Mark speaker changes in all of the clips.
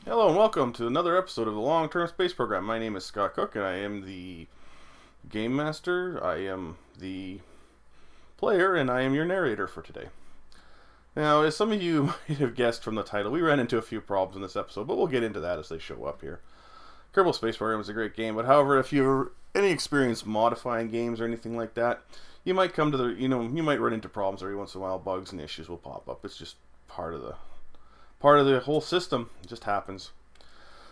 Speaker 1: Hello and welcome to another episode of the Long-Term Space Program. My name is Scott Cook and I am the Game Master, I am the player, and I am your narrator for today. Now, as some of you might have guessed from the title, we ran into a few problems in this episode, but we'll get into that as they show up here. Kerbal Space Program is a great game, but however, if you've any experience modifying games or anything like that, you might come to you might run into problems every once in a while. Bugs and issues will pop up. It's just part of the whole system. It just happens.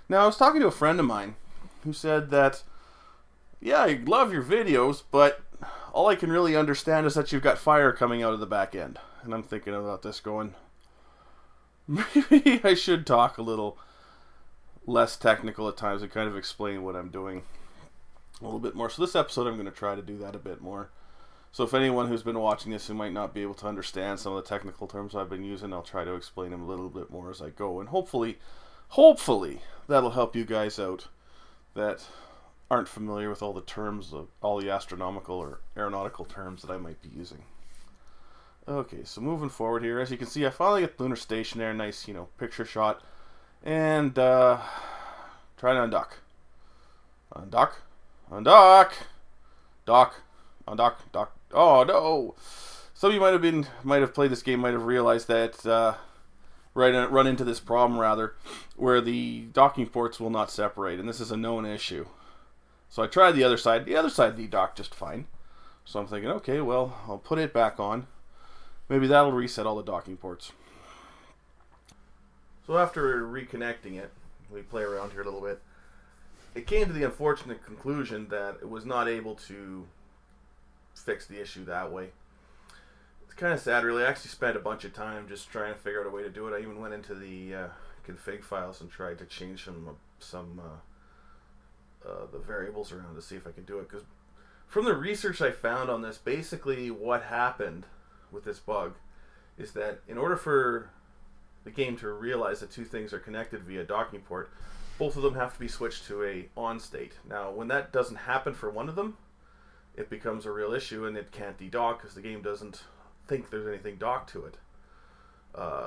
Speaker 1: Now, I was talking to a friend of mine who said that, yeah, I love your videos, but all I can really understand is that you've got fire coming out of the back end. And I'm thinking about this going, maybe I should talk a little less technical at times and kind of explain what I'm doing a little bit more. So this episode I'm going to try to do that a bit more. So if anyone who's been watching this who might not be able to understand some of the technical terms I've been using, I'll try to explain them a little bit more as I go. And hopefully that'll help you guys out that aren't familiar with all the terms of all the astronomical or aeronautical terms that I might be using. Okay, so moving forward here, as you can see, I finally get the lunar station there, nice, picture shot, and try to undock, dock. Oh no! Some of you might have played this game, might have realized that run into this problem rather, where the docking ports will not separate, and this is a known issue. So I tried the other side. The other side de-docked just fine. So I'm thinking, okay, well, I'll put it back on. Maybe that'll reset all the docking ports. So after reconnecting it, we play around here a little bit. It came to the unfortunate conclusion that it was not able to fix the issue that way. It's kind of sad, really. I actually spent a bunch of time just trying to figure out a way to do it. I even went into the config files and tried to change some the variables around to see if I could do it. Because from the research I found on this, basically what happened with this bug is that in order for the game to realize that two things are connected via docking port, both of them have to be switched to a on state. Now, when that doesn't happen for one of them, it becomes a real issue and it can't de-dock because the game doesn't think there's anything docked to it.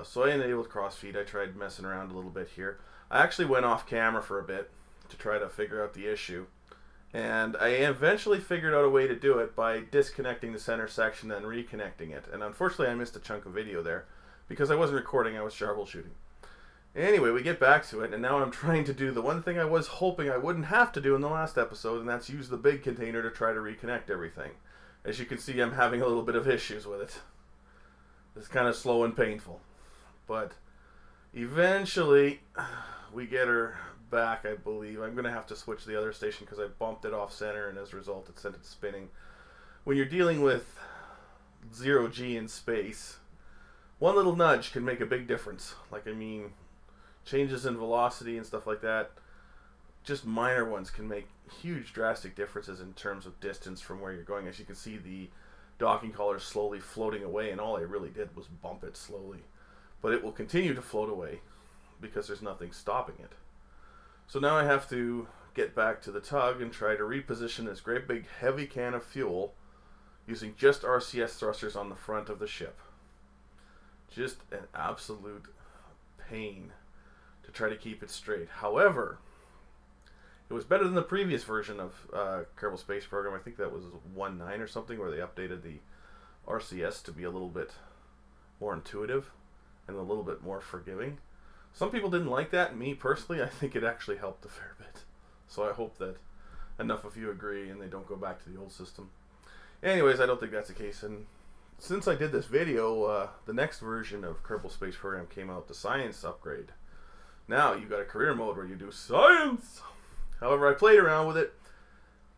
Speaker 1: So I enabled crossfeed. I tried messing around a little bit here. I actually went off camera for a bit to try to figure out the issue. And I eventually figured out a way to do it by disconnecting the center section and reconnecting it. And unfortunately I missed a chunk of video there because I wasn't recording, I was troubleshooting. Anyway, we get back to it, and now I'm trying to do the one thing I was hoping I wouldn't have to do in the last episode, and that's use the big container to try to reconnect everything. As you can see, I'm having a little bit of issues with it. It's kind of slow and painful. But eventually, we get her back, I believe. I'm going to have to switch the other station because I bumped it off center, and as a result, it sent it spinning. When you're dealing with 0G in space, one little nudge can make a big difference. Changes in velocity and stuff like that, just minor ones, can make huge drastic differences in terms of distance from where you're going. As you can see, the docking collar is slowly floating away, and all I really did was bump it slowly. But it will continue to float away because there's nothing stopping it. So now I have to get back to the tug and try to reposition this great big heavy can of fuel using just RCS thrusters on the front of the ship. Just an absolute pain to try to keep it straight. However, it was better than the previous version of Kerbal Space Program. I think that was 1.9 or something, where they updated the RCS to be a little bit more intuitive and a little bit more forgiving. Some people didn't like that. Me personally, I think it actually helped a fair bit. So I hope that enough of you agree and they don't go back to the old system. Anyways, I don't think that's the case. And since I did this video, the next version of Kerbal Space Program came out, the Science upgrade. Now you got a career mode where you do science. However, I played around with it.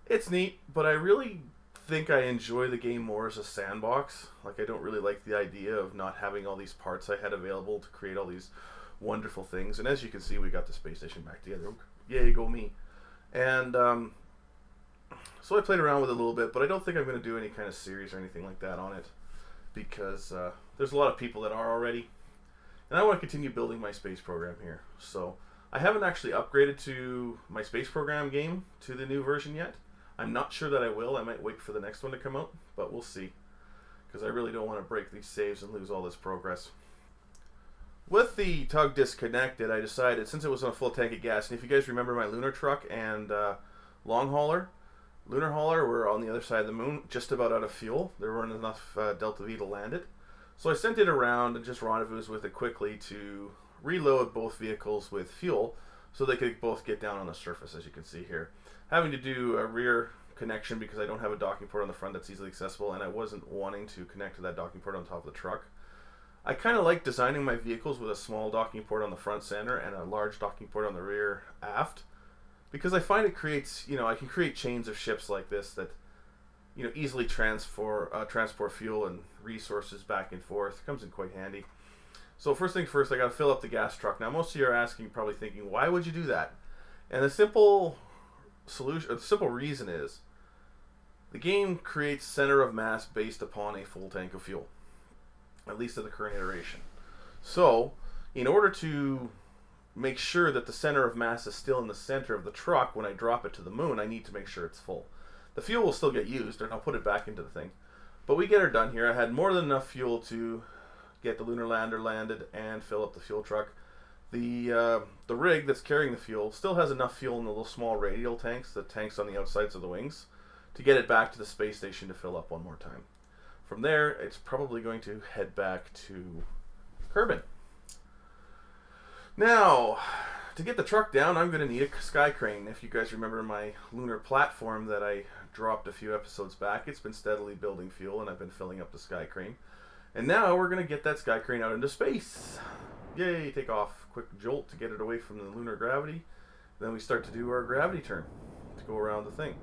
Speaker 1: It's neat, but I really think I enjoy the game more as a sandbox. I don't really like the idea of not having all these parts I had available to create all these wonderful things. And as you can see, we got the space station back together. Yay, go me. And so I played around with it a little bit, but I don't think I'm going to do any kind of series or anything like that on it because there's a lot of people that are already. And I want to continue building my space program here. So I haven't actually upgraded to my space program game to the new version yet. I'm not sure that I will. I might wait for the next one to come out, but we'll see. Because I really don't want to break these saves and lose all this progress. With the tug disconnected, I decided, since it was on a full tank of gas, and if you guys remember my lunar truck and long hauler, lunar hauler were on the other side of the moon, just about out of fuel. There weren't enough Delta V to land it. So I sent it around and just rendezvoused with it quickly to reload both vehicles with fuel so they could both get down on the surface, as you can see here. Having to do a rear connection because I don't have a docking port on the front that's easily accessible, and I wasn't wanting to connect to that docking port on top of the truck. I kind of like designing my vehicles with a small docking port on the front center and a large docking port on the rear aft, because I find it creates, I can create chains of ships like this that, easily transport fuel and resources back and forth. It comes in quite handy. So first things first, I got to fill up the gas truck. Now most of you are asking, probably thinking, why would you do that? And the simple reason is, the game creates center of mass based upon a full tank of fuel, at least in the current iteration. So, in order to make sure that the center of mass is still in the center of the truck when I drop it to the moon, I need to make sure it's full. The fuel will still get used, and I'll put it back into the thing. But we get her done here. I had more than enough fuel to get the lunar lander landed and fill up the fuel truck. The rig that's carrying the fuel still has enough fuel in the little small radial tanks, the tanks on the outsides of the wings, to get it back to the space station to fill up one more time. From there, it's probably going to head back to Kerbin. Now, to get the truck down, I'm going to need a sky crane. If you guys remember my lunar platform that I dropped a few episodes back, it's been steadily building fuel, and I've been filling up the sky crane. And now we're going to get that sky crane out into space. Yay, take off. Quick jolt to get it away from the lunar gravity. Then we start to do our gravity turn to go around the thing.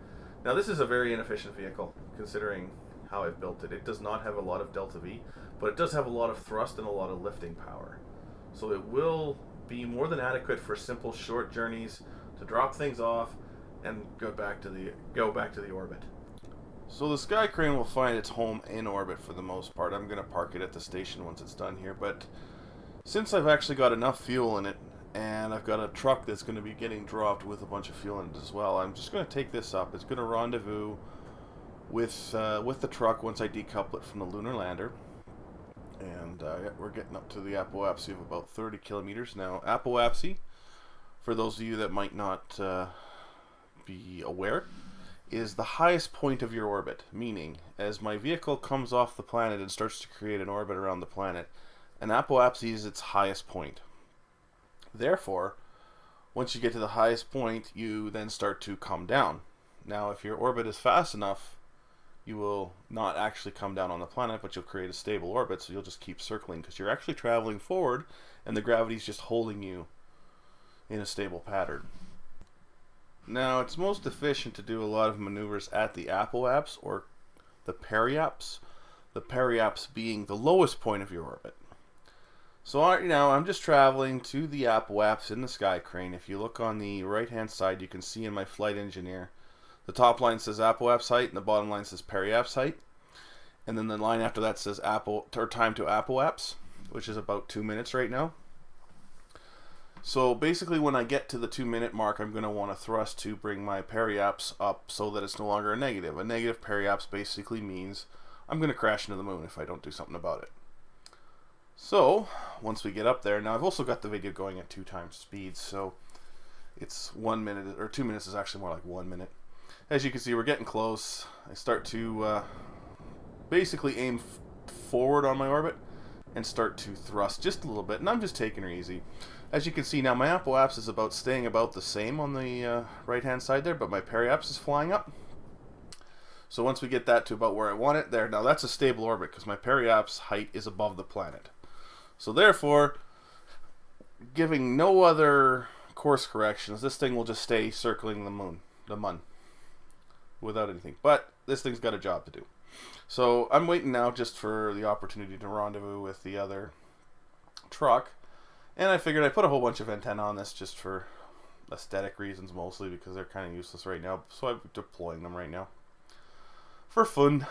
Speaker 1: Now, this is a very inefficient vehicle, considering how I've built it. It does not have a lot of Delta V, but it does have a lot of thrust and a lot of lifting power. So it will be more than adequate for simple short journeys to drop things off and go back to the orbit. So the sky crane will find its home in orbit for the most part. I'm going to park it at the station once it's done here, but since I've actually got enough fuel in it and I've got a truck that's going to be getting dropped with a bunch of fuel in it as well, I'm just going to take this up. It's going to rendezvous with the truck once I decouple it from the lunar lander. And we're getting up to the apoapsy of about 30 kilometers now. Apoapsy, for those of you that might not be aware, is the highest point of your orbit. Meaning, as my vehicle comes off the planet and starts to create an orbit around the planet, an apoapsy is its highest point. Therefore, once you get to the highest point, you then start to come down. Now, if your orbit is fast enough, you will not actually come down on the planet, but you'll create a stable orbit, so you'll just keep circling because you're actually traveling forward and the gravity's just holding you in a stable pattern. Now, it's most efficient to do a lot of maneuvers at the apoapse or the periapse being the lowest point of your orbit. So I'm just traveling to the apoapse in the sky crane. If you look on the right hand side, you can see in my flight engineer, the top line says apoapse height and the bottom line says periapse height. And then the line after that says time to apoapse, which is about 2 minutes right now. So basically when I get to the 2 minute mark, I'm going to want to thrust to bring my periapse up so that it's no longer a negative. A negative periapse basically means I'm going to crash into the moon if I don't do something about it. So once we get up there, now I've also got the video going at 2 times speed, so it's 1 minute, or 2 minutes is actually more like 1 minute. As you can see, we're getting close. I start to basically aim forward on my orbit and start to thrust just a little bit, and I'm just taking her easy. As you can see now, my apoapse is staying about the same on the right hand side there, but my periapse is flying up. So once we get that to about where I want it, there, now that's a stable orbit because my periapse height is above the planet. So therefore, giving no other course corrections, this thing will just stay circling the moon, without anything. But this thing's got a job to do. So I'm waiting now just for the opportunity to rendezvous with the other truck. And I figured I'd put a whole bunch of antenna on this just for aesthetic reasons mostly, because they're kind of useless right now. So I'm deploying them right now for fun.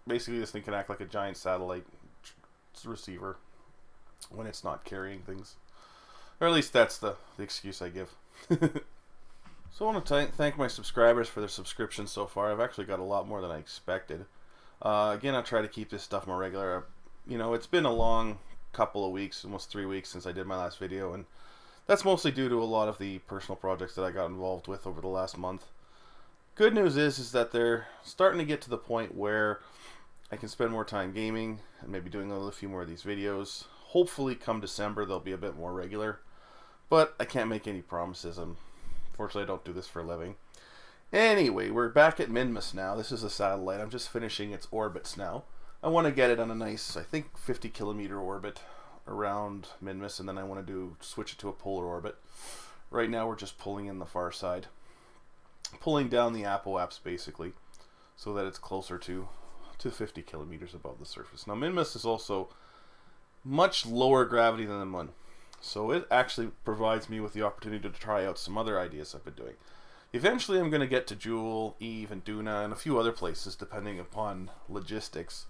Speaker 1: Basically, this thing can act like a giant satellite receiver when it's not carrying things. Or at least that's the excuse I give. So I want to thank my subscribers for their subscriptions so far. I've actually got a lot more than I expected. Again, I'll try to keep this stuff more regular. It's been a long
Speaker 2: couple of weeks, almost 3 weeks since I did my last video, and that's mostly due to a lot of the personal projects that I got involved with over the last month. Good news is that they're starting to get to the point where I can spend more time gaming and maybe doing a few more of these videos. Hopefully come December they'll be a bit more regular, but I can't make any promises. Unfortunately, I don't do this for a living. Anyway, we're back at Minmus now. This is a satellite. I'm just finishing its orbits now. I want to get it on a nice, I think, 50 kilometer orbit around Minmus, and then I want to switch it to a polar orbit. Right now we're just pulling in the far side. Pulling down the apoapse basically, so that it's closer to 50 kilometers above the surface. Now Minmus is also much lower gravity than the Moon, so it actually provides me with the opportunity to try out some other ideas I've been doing. Eventually I'm going to get to Jool, Eve, and Duna, and a few other places depending upon logistics.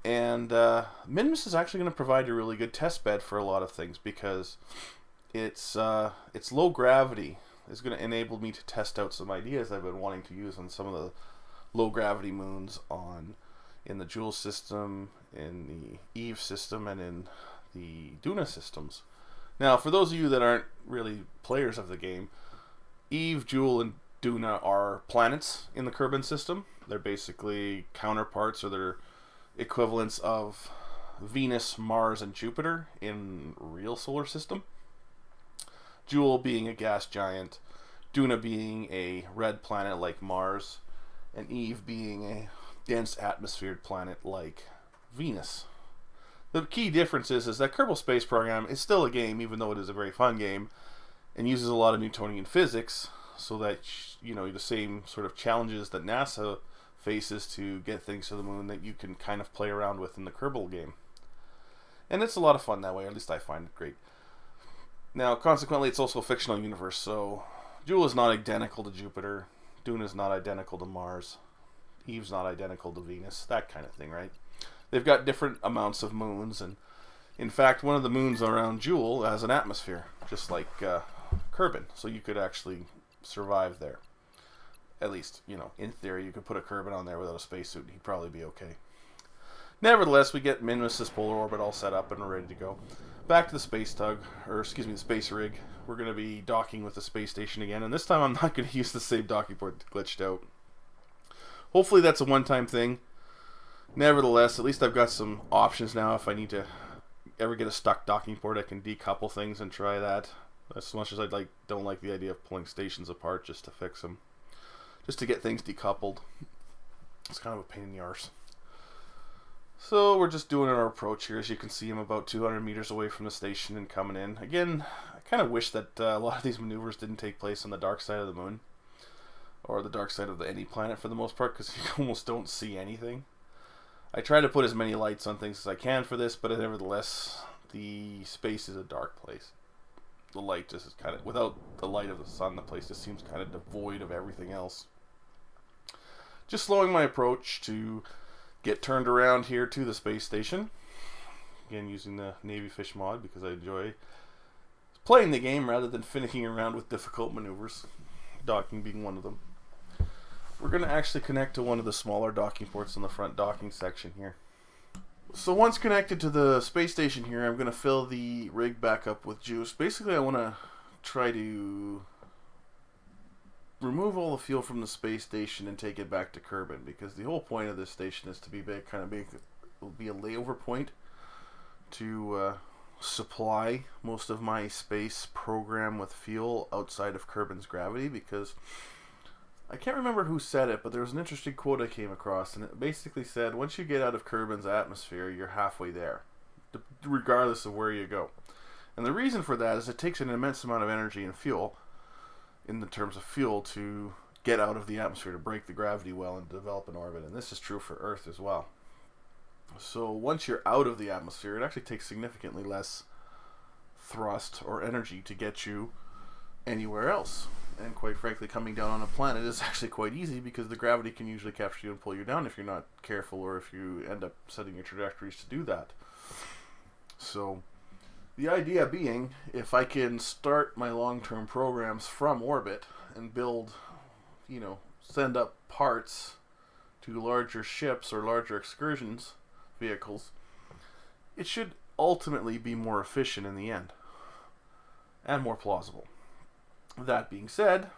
Speaker 2: And Minmus is actually going to provide a really good test bed for a lot of things, because its low gravity is going to enable me to test out some ideas I've been wanting to use on some of the low gravity moons in the Jool system, in the Eve system, and in the Duna systems. Now, for those of you that aren't really players of the game, Eve, Jool, and Duna are planets in the Kerbal system. They're basically counterparts, or they're equivalents of Venus, Mars, and Jupiter in real solar system. Jool being a gas giant, Duna being a red planet like Mars, and Eve being a dense atmosphered planet like Venus. The key difference is that Kerbal Space Program is still a game, even though it is a very fun game, and uses a lot of Newtonian physics, so that, you know, the same sort of challenges that NASA faces to get things to the moon that you can kind of play around with in the Kerbal game. And it's a lot of fun that way, at least I find it great. Now, consequently, it's also a fictional universe, so Jool is not identical to Jupiter, Duna is not identical to Mars, Eve's not identical to Venus, that kind of thing, right? They've got different amounts of moons, and in fact, one of the moons around Jool has an atmosphere, just like Kerbin, so you could actually survive there. At least, you know, in theory, you could put a Kerbin on there without a spacesuit, and he'd probably be okay. Nevertheless, we get Minmus's polar orbit all set up and we're ready to go. Back to the space tug, or excuse me, the space rig. We're going to be docking with the space station again, and this time I'm not going to use the same docking port that glitched out. Hopefully that's a one-time thing. Nevertheless, at least I've got some options now. If I need to ever get a stuck docking port, I can decouple things and try that. As much as I don't like the idea of pulling stations apart just to fix them. Just to get things decoupled. It's kind of a pain in the arse. So we're just doing our approach here. As you can see, I'm about 200 meters away from the station and coming in. Again, I kind of wish that a lot of these maneuvers didn't take place on the dark side of the moon. Or the dark side of any planet for the most part, because you almost don't see anything. I try to put as many lights on things as I can for this, but nevertheless, the space is a dark place. The light just is kind of, without the light of the sun, the place just seems kind of devoid of everything else. Just slowing my approach to get turned around here to the space station. Again, using the Navy Fish mod because I enjoy playing the game rather than finicking around with difficult maneuvers, docking being one of them. We're going to actually connect to one of the smaller docking ports in the front docking section here. So once connected to the space station here, I'm going to fill the rig back up with juice. Basically, I want to try to remove all the fuel from the space station and take it back to Kerbin, because the whole point of this station is to be a layover point to supply most of my space program with fuel outside of Kerbin's gravity, because I can't remember who said it, but there was an interesting quote I came across, and it basically said, once you get out of Kerbin's atmosphere, you're halfway there, regardless of where you go. And the reason for that is it takes an immense amount of energy and fuel, in the terms of fuel, to get out of the atmosphere, to break the gravity well and develop an orbit. And this is true for Earth as well. So once you're out of the atmosphere, it actually takes significantly less thrust or energy to get you anywhere else. And quite frankly, coming down on a planet is actually quite easy, because the gravity can usually capture you and pull you down if you're not careful, or if you end up setting your trajectories to do that. So the idea being, if I can start my long-term programs from orbit and build, send up parts to larger ships or larger excursions vehicles, it should ultimately be more efficient in the end and more plausible. That being said,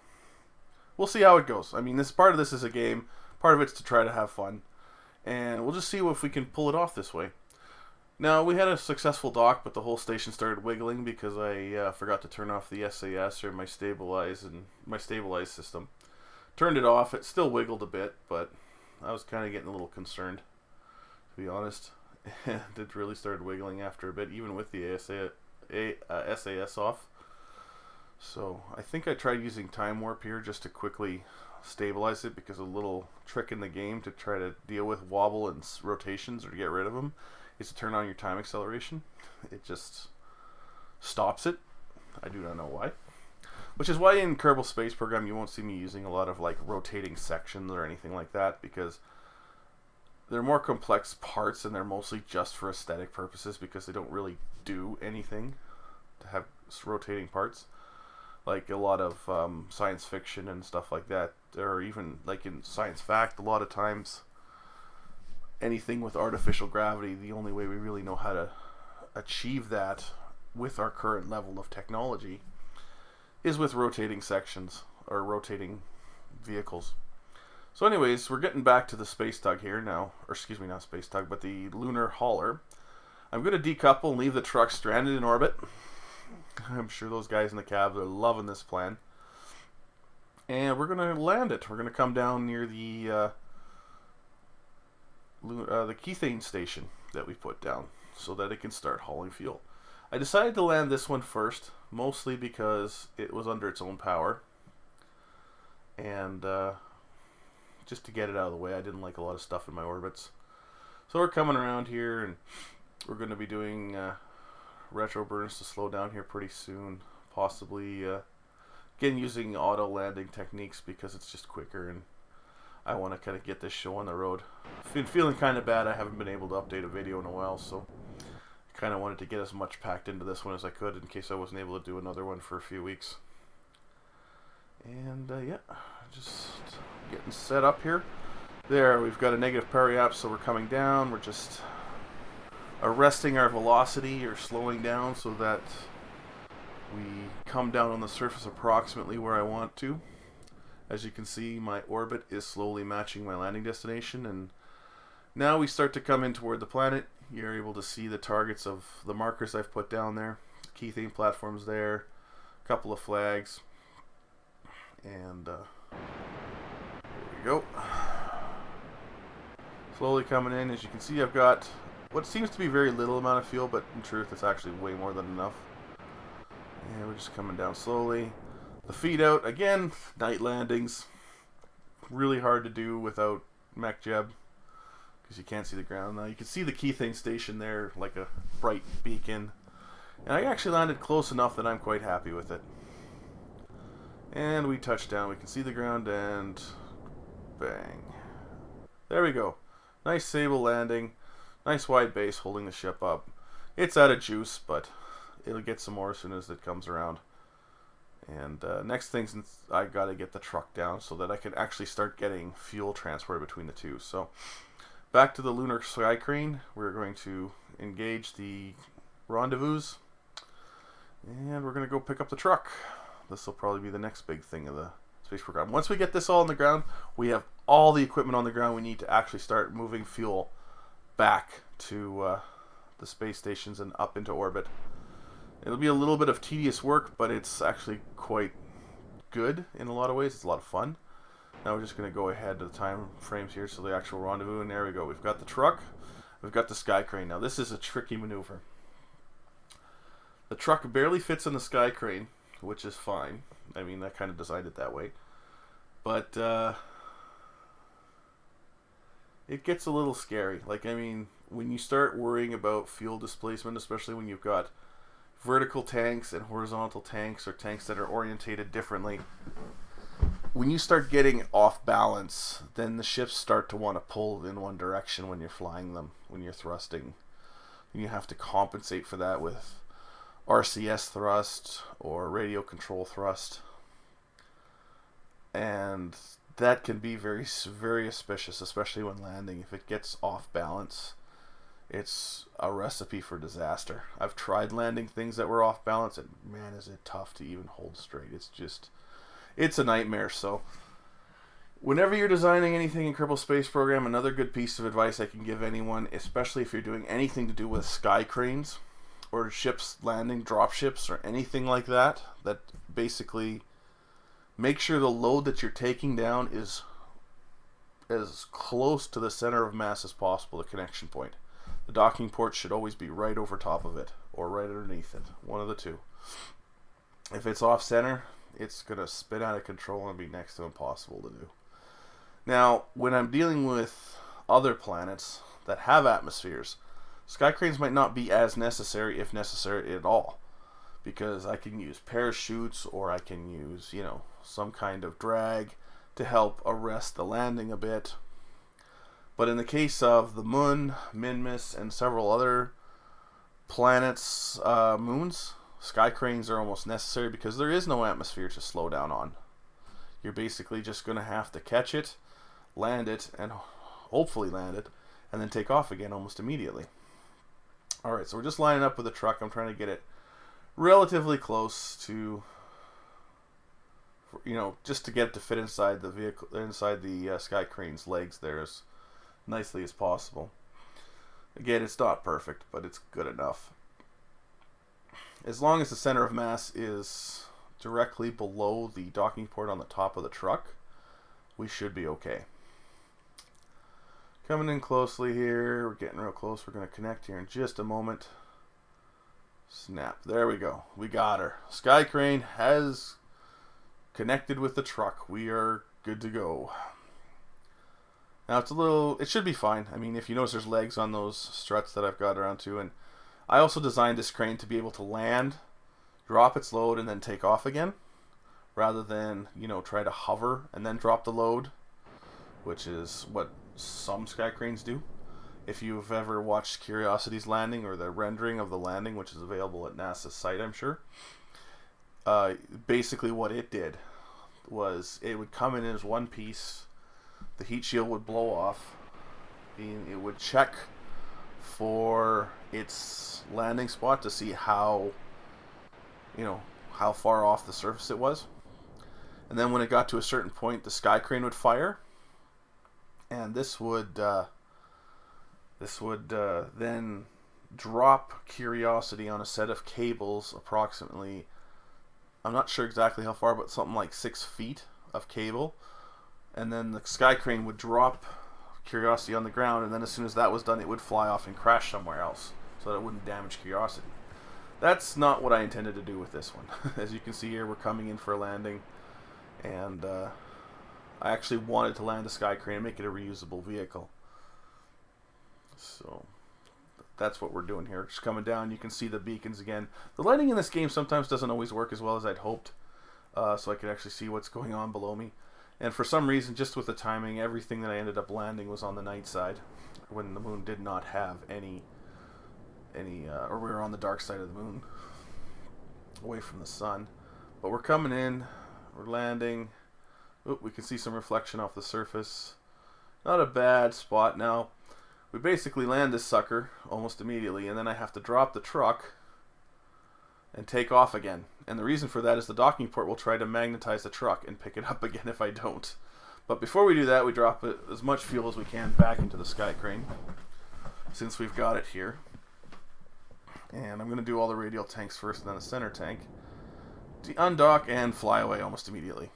Speaker 2: we'll see how it goes. I mean, this part of this is a game. Part of it's to try to have fun. And we'll just see if we can pull it off this way. Now, we had a successful dock, but the whole station started wiggling because I forgot to turn off the SAS, or my stabilize system. Turned it off. It still wiggled a bit, but I was kind of getting a little concerned, to be honest. And it really started wiggling after a bit, even with the SAS off. So I think I tried using Time Warp here just to quickly stabilize it, because a little trick in the game to try to deal with wobble and rotations or to get rid of them is to turn on your time acceleration. It just stops it. I do not know why. Which is why in Kerbal Space Program you won't see me using a lot of like rotating sections or anything like that, because they're more complex parts and they're mostly just for aesthetic purposes, because they don't really do anything to have rotating parts. Like a lot of science fiction and stuff like that, or even like in science fact, a lot of times anything with artificial gravity, the only way we really know how to achieve that with our current level of technology is with rotating sections or rotating vehicles. So anyways, we're getting back to the space tug here now, or excuse me, not space tug, but the lunar hauler. I'm going to decouple and leave the truck stranded in orbit. I'm sure those guys in the cab are loving this plan. And we're going to land it. We're going to come down near the Keithane station that we put down so that it can start hauling fuel. I decided to land this one first, mostly because it was under its own power. And just to get it out of the way, I didn't like a lot of stuff in my orbits. So we're coming around here, and we're going to be doing retro burns to slow down here pretty soon. Possibly again using auto landing techniques because it's just quicker, and I want to kind of get this show on the road. Been feeling kind of bad. I haven't been able to update a video in a while, so I kind of wanted to get as much packed into this one as I could in case I wasn't able to do another one for a few weeks. And yeah, just getting set up here. There, we've got a negative periap, so we're coming down. We're just arresting our velocity or slowing down so that we come down on the surface approximately where I want to. As you can see, my orbit is slowly matching my landing destination, and now we start to come in toward the planet. You're able to see the targets of the markers I've put down there. Keithane platforms there, a couple of flags, and there we go. Slowly coming in. As you can see, I've got what seems to be very little amount of fuel, but in truth it's actually way more than enough. And we're just coming down slowly. The feed out, again, night landings. Really hard to do without MechJeb because you can't see the ground. Now you can see the Keithane station there like a bright beacon. And I actually landed close enough that I'm quite happy with it. And we touch down. We can see the ground and bang. There we go. Nice stable landing. Nice wide base holding the ship up. It's out of juice, but it'll get some more as soon as it comes around. And next thing, since I got to get the truck down so that I can actually start getting fuel transported between the two. So back to the lunar sky crane. We're going to engage the rendezvous, and we're going to go pick up the truck. This will probably be the next big thing of the space program. Once we get this all on the ground, we have all the equipment on the ground we need to actually start moving fuel back to the space stations and up into orbit. It'll be a little bit of tedious work, but it's actually quite good in a lot of ways. It's a lot of fun. Now we're just going to go ahead to the time frames here, so the actual rendezvous, and there we go. We've got the truck, we've got the sky crane. Now this is a tricky maneuver. The truck barely fits in the sky crane, which is fine. I mean, I kind of designed it that way. But it gets a little scary. Like, I mean, when you start worrying about fuel displacement, especially when you've got vertical tanks and horizontal tanks, or tanks that are orientated differently, when you start getting off balance, then the ships start to want to pull in one direction when you're flying them, when you're thrusting. You have to compensate for that with RCS thrust or radio control thrust, and that can be very, very auspicious, especially when landing. If it gets off balance, it's a recipe for disaster. I've tried landing things that were off balance, and man, is it tough to even hold straight. It's a nightmare. So whenever you're designing anything in Kerbal Space Program, another good piece of advice I can give anyone, especially if you're doing anything to do with sky cranes or ships landing, drop ships, or anything like that, that basically make sure the load that you're taking down is as close to the center of mass as possible, the connection point. The docking port should always be right over top of it or right underneath it, one of the two. If it's off center, it's going to spin out of control and be next to impossible to do. Now, when I'm dealing with other planets that have atmospheres, sky cranes might not be as necessary, if necessary at all, because I can use parachutes, or I can use, some kind of drag to help arrest the landing a bit. But in the case of the Moon, Minmus, and several other planets' moons, sky cranes are almost necessary because there is no atmosphere to slow down on. You're basically just going to have to catch it, land it, and hopefully land it, and then take off again almost immediately. Alright, so we're just lining up with the truck. I'm trying to get it relatively close to, just to get it to fit inside the vehicle, inside the sky crane's legs there as nicely as possible. Again, it's not perfect, but it's good enough. As long as the center of mass is directly below the docking port on the top of the truck, we should be okay. Coming in closely here, we're getting real close. We're going to connect here in just a moment. Snap, there we go. We got her. Sky crane has connected with the truck. We are good to go. Now it should be fine. I mean, if you notice, there's legs on those struts that I've got around to, and I also designed this crane to be able to land, drop its load, and then take off again, rather than, try to hover and then drop the load, which is what some sky cranes do. If you've ever watched Curiosity's landing, or the rendering of the landing, which is available at NASA's site, I'm sure, basically what it did was it would come in as one piece. The heat shield would blow off. It would check for its landing spot to see how far off the surface it was. And then when it got to a certain point, the sky crane would fire. And this would then drop Curiosity on a set of cables approximately, I'm not sure exactly how far, but something like 6 feet of cable. And then the sky crane would drop Curiosity on the ground, and then as soon as that was done, it would fly off and crash somewhere else so that it wouldn't damage Curiosity. That's not what I intended to do with this one. As you can see here, we're coming in for a landing, and I actually wanted to land the sky crane and make it a reusable vehicle. So that's what we're doing here. Just coming down, you can see the beacons again. The lighting in this game sometimes doesn't always work as well as I'd hoped, so I could actually see what's going on below me. And for some reason, just with the timing, everything that I ended up landing was on the night side, when the moon did not have any, or we were on the dark side of the moon, away from the sun. But we're coming in, we're landing. Oop, we can see some reflection off the surface. Not a bad spot. Now, we basically land this sucker almost immediately, and then I have to drop the truck and take off again. And the reason for that is the docking port will try to magnetize the truck and pick it up again if I don't. But before we do that, we drop as much fuel as we can back into the sky crane, since we've got it here. And I'm going to do all the radial tanks first, and then the center tank, to undock and fly away almost immediately.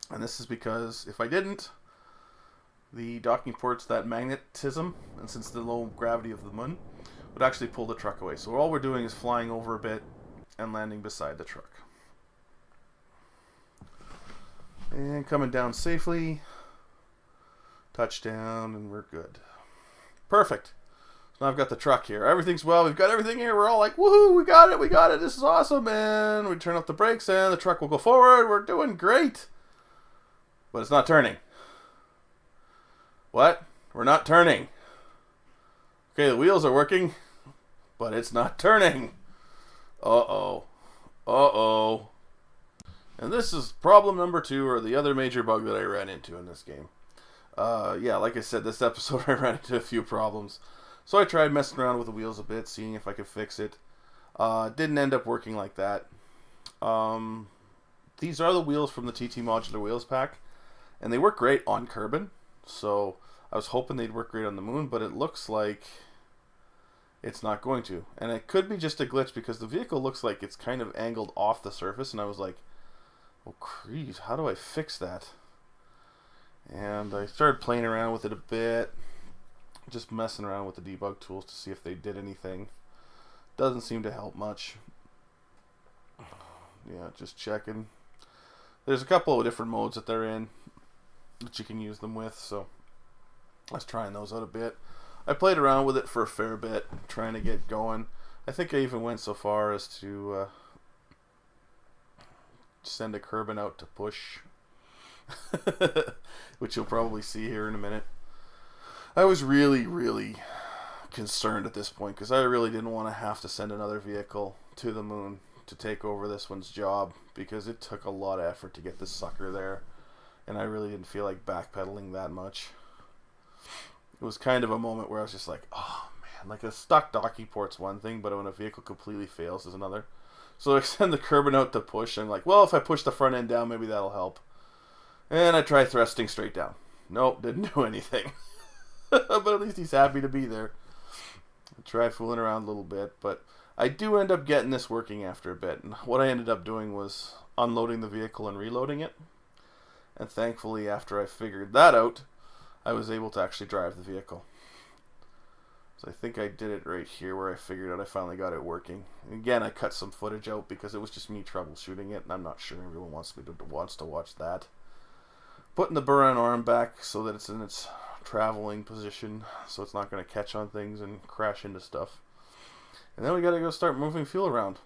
Speaker 2: And this is because if I didn't, the docking port's that magnetism, and since the low gravity of the moon, would actually pull the truck away. So all we're doing is flying over a bit and landing beside the truck. And coming down safely. Touchdown, and we're good. Perfect. So now I've got the truck here. Everything's well. We've got everything here. We're all like, woohoo, we got it, we got it. This is awesome. And we turn off the brakes and the truck will go forward. We're doing great. But it's not turning. What? We're not turning. Okay, the wheels are working, but it's not turning. Uh-oh. Uh-oh. And this is problem number 2, or the other major bug that I ran into in this game. Yeah, like I said, this episode I ran into a few problems. So I tried messing around with the wheels a bit, seeing if I could fix it. Didn't end up working like that. These are the wheels from the TT Modular Wheels pack, and they work great on Kerbin. So I was hoping they'd work great on the moon, but it looks like it's not going to. And it could be just a glitch because the vehicle looks like it's kind of angled off the surface, and I was like, oh, creeps, how do I fix that? And I started playing around with it a bit, just messing around with the debug tools to see if they did anything. Doesn't seem to help much. Yeah, just checking. There's a couple of different modes that they're in that you can use them with, so I was trying those out a bit. I played around with it for a fair bit, trying to get going. I think I even went so far as to send a Kerbin out to push, which you'll probably see here in a minute. I was really concerned at this point because I really didn't want to have to send another vehicle to the moon to take over this one's job, because it took a lot of effort to get this sucker there, and I really didn't feel like backpedaling that much. It was kind of a moment where I was just like, oh man, like a stuck docking port's one thing, but when a vehicle completely fails is another. So I send the Kerbin out to push, and I'm like, well, if I push the front end down, maybe that'll help. And I try thrusting straight down. Nope, didn't do anything. But at least he's happy to be there. I try fooling around a little bit, but I do end up getting this working after a bit. And what I ended up doing was unloading the vehicle and reloading it. And thankfully, after I figured that out, I was able to actually drive the vehicle. So I think I did it right here where I figured out I finally got it working. And again, I cut some footage out because it was just me troubleshooting it, and I'm not sure everyone wants to watch that. Putting the Buran arm back so that it's in its traveling position, so it's not going to catch on things and crash into stuff. And then we got to go start moving fuel around.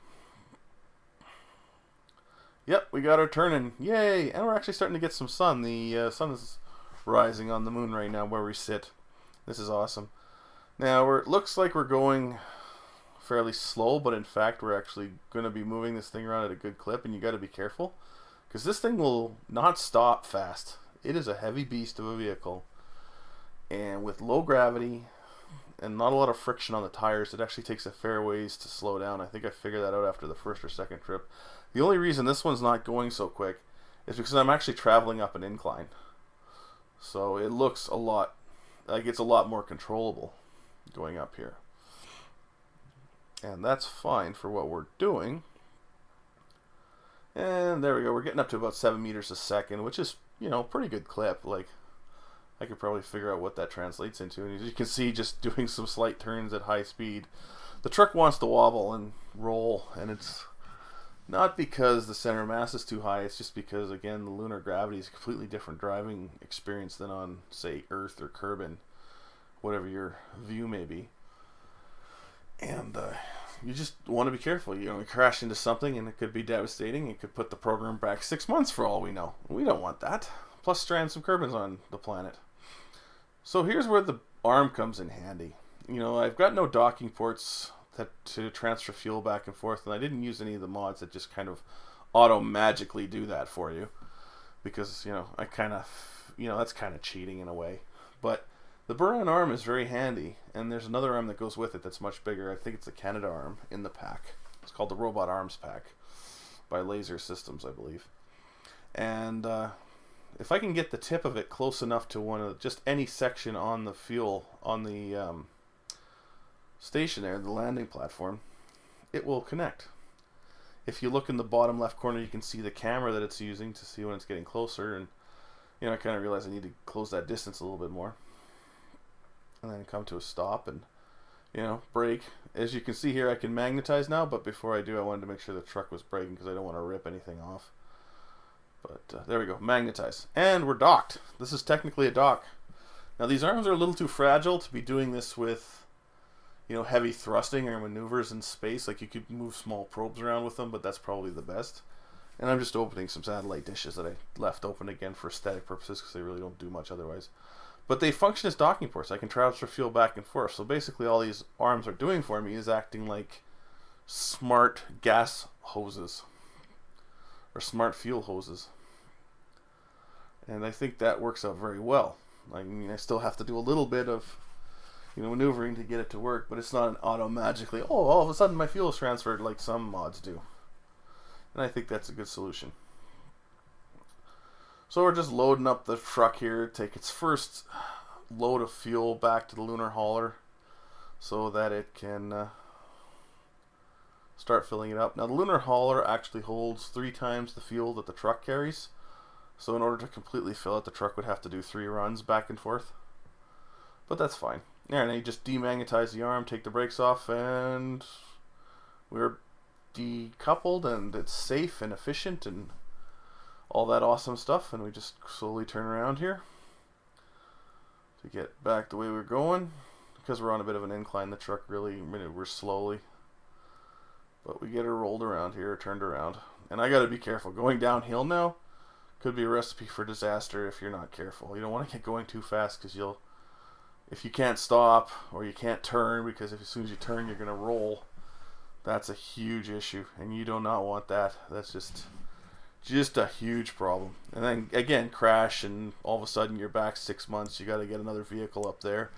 Speaker 2: Yep, we got our turning. Yay! And we're actually starting to get some sun. The sun is rising on the moon right now where we sit. This is awesome. Now, it looks like we're going fairly slow, but in fact, we're actually going to be moving this thing around at a good clip, and you got to be careful, because this thing will not stop fast. It is a heavy beast of a vehicle, and with low gravity and not a lot of friction on the tires, it actually takes a fair ways to slow down. I think I figured that out after the first or second trip. The only reason this one's not going so quick is because I'm actually traveling up an incline. So it looks a lot like it's a lot more controllable going up here. And that's fine for what we're doing. And there we go. We're getting up to about 7 meters a second, which is, you know, pretty good clip. Like, I could probably figure out what that translates into. And as you can see, just doing some slight turns at high speed. The truck wants to wobble and roll, and it's not because the center of mass is too high. It's just because, again, the lunar gravity is a completely different driving experience than on, say, Earth or Kerbin, whatever your view may be. And you just want to be careful. You know, you crash into something, and it could be devastating. It could put the program back 6 months for all we know. We don't want that. Plus, strand some Kerbins on the planet. So here's where the arm comes in handy. You know, I've got no docking ports to transfer fuel back and forth, and I didn't use any of the mods that just kind of auto-magically do that for you. Because, you know, I kind of, you know, that's kind of cheating in a way. But the Buran arm is very handy, and there's another arm that goes with it that's much bigger. I think it's the Canada arm in the pack. It's called the Robot Arms Pack by Laser Systems, I believe. And if I can get the tip of it close enough to one of just any section on the fuel on the station there, the landing platform, it will connect. If you look in the bottom left corner, you can see the camera that it's using to see when it's getting closer, and you know, I kind of realize I need to close that distance a little bit more, and then come to a stop and, you know, brake. As you can see here, I can magnetize now, but before I do, I wanted to make sure the truck was braking because I don't want to rip anything off. But there we go, magnetize. And we're docked. This is technically a dock. Now these arms are a little too fragile to be doing this with, you know, heavy thrusting or maneuvers in space. Like, you could move small probes around with them, but that's probably the best. And I'm just opening some satellite dishes that I left open again for aesthetic purposes because they really don't do much otherwise. But they function as docking ports. I can transfer fuel back and forth. So basically all these arms are doing for me is acting like smart gas hoses. Or smart fuel hoses. And I think that works out very well. I mean, I still have to do a little bit of, maneuvering to get it to work, but it's not an auto magically, oh, all of a sudden my fuel is transferred like some mods do. And I think that's a good solution. So we're just loading up the truck here, take its first load of fuel back to the lunar hauler so that it can start filling it up. Now the lunar hauler actually holds 3 times the fuel that the truck carries. So in order to completely fill it, the truck would have to do 3 runs back and forth. But that's fine. Yeah, and then you just demagnetize the arm, take the brakes off, and we're decoupled, and it's safe and efficient and all that awesome stuff. And we just slowly turn around here to get back the way we're going. Because we're on a bit of an incline, the truck really maneuvers slowly. But we get her rolled around here, turned around. And I gotta be careful. Going downhill now could be a recipe for disaster if you're not careful. You don't want to get going too fast because if you can't stop or you can't turn, because as soon as you turn you're gonna roll, that's a huge issue, and you do not want that. That's just a huge problem. And then again, crash, and all of a sudden you're back 6 months. You got to get another vehicle up there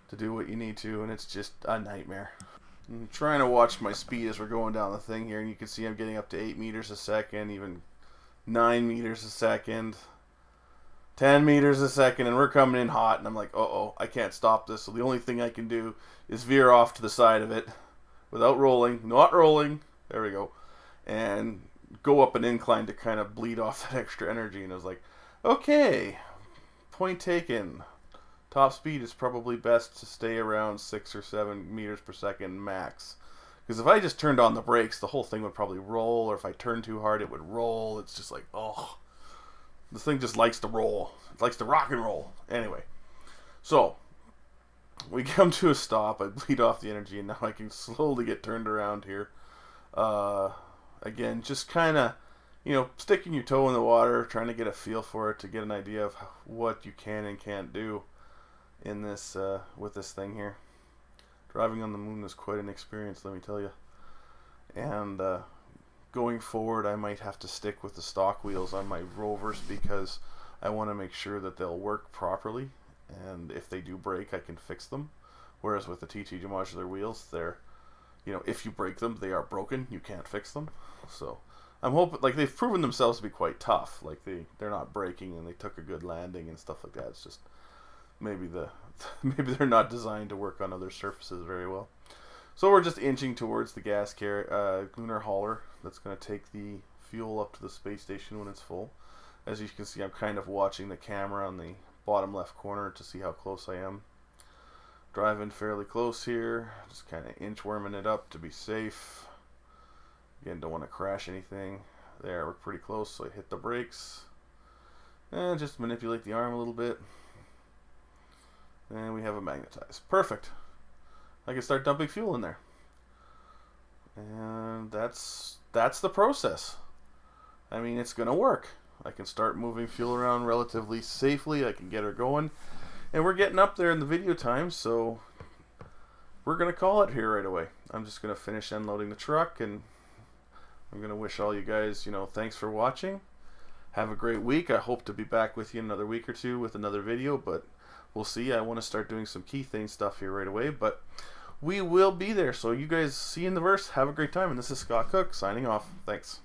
Speaker 2: to do what you need to, and it's just a nightmare. I'm trying to watch my speed as we're going down the thing here, and you can see I'm getting up to 8 meters a second, even 9 meters a second, 10 meters a second, and we're coming in hot, and I'm like, uh-oh, I can't stop this. So the only thing I can do is veer off to the side of it without rolling, not rolling, there we go, and go up an incline to kind of bleed off that extra energy. And I was like, okay, point taken. Top speed is probably best to stay around 6 or 7 meters per second max. Because if I just turned on the brakes, the whole thing would probably roll, or if I turned too hard, it would roll. It's just like, oh, this thing just likes to roll. It likes to rock and roll. Anyway, so we come to a stop. I bleed off the energy, and now I can slowly get turned around here. Again, just kind of, sticking your toe in the water, trying to get a feel for it, to get an idea of what you can and can't do in this with this thing here. Driving on the moon is quite an experience, let me tell you. And going forward, I might have to stick with the stock wheels on my rovers because I want to make sure that they'll work properly, and if they do break, I can fix them. Whereas with the TT modular wheels, they're, if you break them, they are broken. You can't fix them. So I'm hoping, like, they've proven themselves to be quite tough. Like, they're not breaking, and they took a good landing and stuff like that. It's just maybe they're not designed to work on other surfaces very well. So we're just inching towards the gas lunar hauler that's going to take the fuel up to the space station when it's full. As you can see, I'm kind of watching the camera on the bottom left corner to see how close I am. Driving fairly close here, just kind of inchworming it up to be safe. Again, don't want to crash anything. There, we're pretty close, so I hit the brakes. And just manipulate the arm a little bit. And we have it magnetized. Perfect. I can start dumping fuel in there. And that's the process. I mean, it's going to work. I can start moving fuel around relatively safely. I can get her going. And we're getting up there in the video time, so we're going to call it here right away. I'm just going to finish unloading the truck, and I'm going to wish all you guys, thanks for watching. Have a great week. I hope to be back with you in another week or two with another video, but we'll see. I want to start doing some key thing stuff here right away, but we will be there. So you guys see you in the verse. Have a great time, and this is Scott Cook signing off. Thanks.